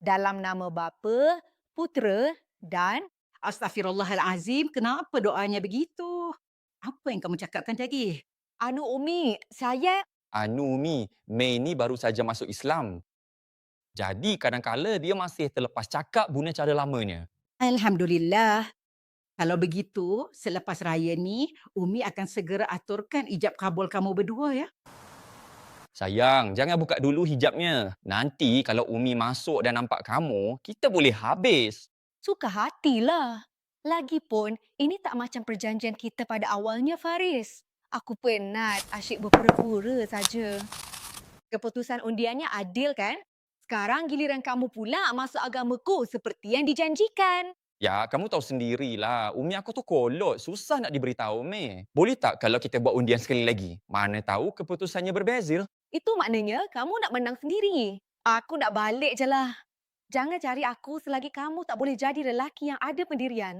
Dalam nama Bapa, Putera dan Astaghfirullahalazim, kenapa doanya begitu? Apa yang kamu cakapkan tadi? Umi, saya Umi, Mei ni baru saja masuk Islam. Jadi kadang-kala dia masih terlepas cakap guna cara lamanya. Alhamdulillah. Kalau begitu, selepas raya ni, Umi akan segera aturkan ijab kabul kamu berdua ya. Sayang, jangan buka dulu hijabnya. Nanti kalau Umi masuk dan nampak kamu, kita boleh habis. suka hatilah. Lagipun, ini tak macam perjanjian kita pada awalnya, Faris. Aku penat asyik berpura-pura saja. Keputusan undiannya adil kan? Sekarang giliran kamu pula masuk agamaku seperti yang dijanjikan. Ya, kamu tahu sendirilah. Umi aku tu kolot. Susah nak diberitahu, Mei. Boleh tak kalau kita buat undian sekali lagi? Mana tahu keputusannya berbeza. Itu maknanya kamu nak menang sendiri. Aku nak balik je lah. Jangan cari aku selagi kamu tak boleh jadi lelaki yang ada pendirian.